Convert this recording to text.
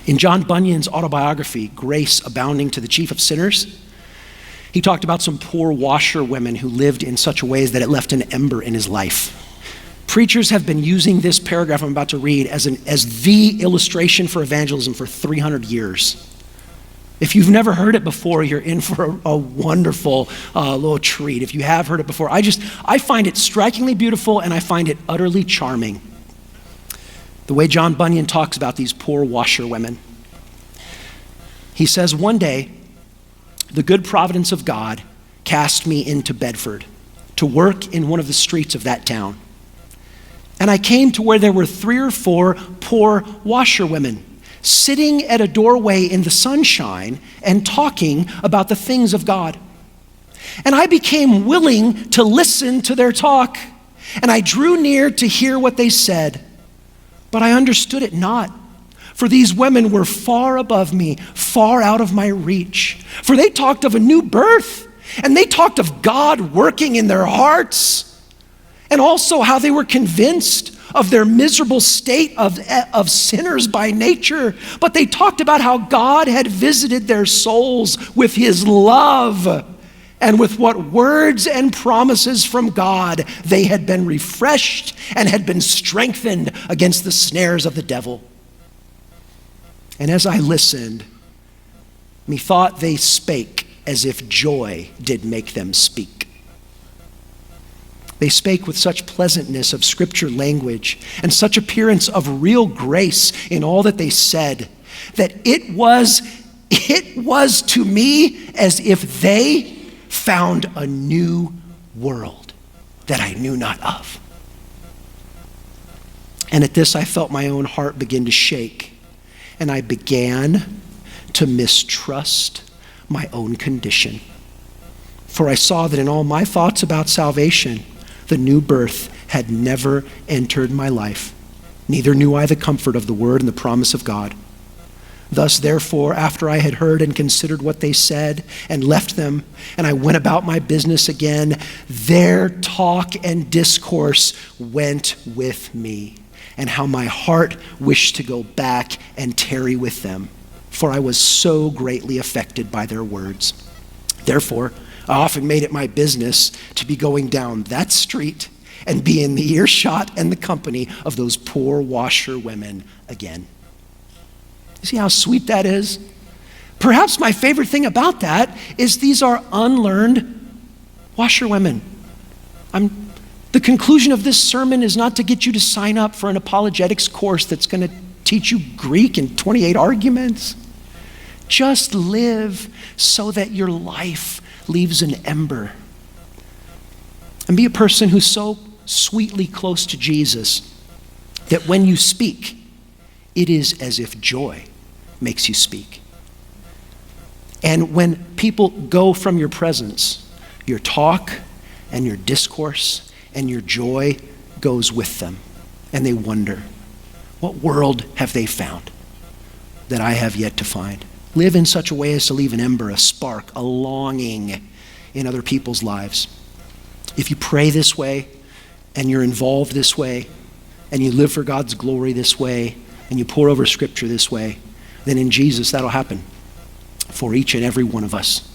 In John Bunyan's autobiography, Grace Abounding to the Chief of Sinners, he talked about some poor washerwomen who lived in such a way that it left an ember in his life. Preachers have been using this paragraph I'm about to read as the illustration for evangelism for 300 years. If you've never heard it before, you're in for a wonderful little treat. If you have heard it before, I find it strikingly beautiful, and I find it utterly charming. The way John Bunyan talks about these poor washerwomen. He says, one day, the good providence of God cast me into Bedford to work in one of the streets of that town. And I came to where there were 3 or 4 poor washerwomen sitting at a doorway in the sunshine and talking about the things of God. And I became willing to listen to their talk, and I drew near to hear what they said. But I understood it not, for these women were far above me, far out of my reach. For they talked of a new birth, and they talked of God working in their hearts, and also how they were convinced of their miserable state of sinners by nature. But they talked about how God had visited their souls with his love, and with what words and promises from God they had been refreshed and had been strengthened against the snares of the devil. And as I listened, methought they spake as if joy did make them speak. They spake with such pleasantness of scripture language and such appearance of real grace in all that they said, that it was to me as if they found a new world that I knew not of. And at this, I felt my own heart begin to shake, and I began to mistrust my own condition. For I saw that in all my thoughts about salvation, the new birth had never entered my life. Neither knew I the comfort of the word and the promise of God. Thus, therefore, after I had heard and considered what they said and left them, and I went about my business again, their talk and discourse went with me, and how my heart wished to go back and tarry with them, for I was so greatly affected by their words. Therefore, I often made it my business to be going down that street and be in the earshot and the company of those poor washerwomen again. You see how sweet that is? Perhaps my favorite thing about that is these are unlearned washerwomen. The conclusion of this sermon is not to get you to sign up for an apologetics course that's going to teach you Greek and 28 arguments. Just live so that your life leaves an ember. And be a person who's so sweetly close to Jesus that when you speak, it is as if joy makes you speak. And when people go from your presence, your talk and your discourse and your joy goes with them. And they wonder, what world have they found that I have yet to find? Live in such a way as to leave an ember, a spark, a longing in other people's lives. If you pray this way, and you're involved this way, and you live for God's glory this way, and you pour over scripture this way, then in Jesus that'll happen for each and every one of us.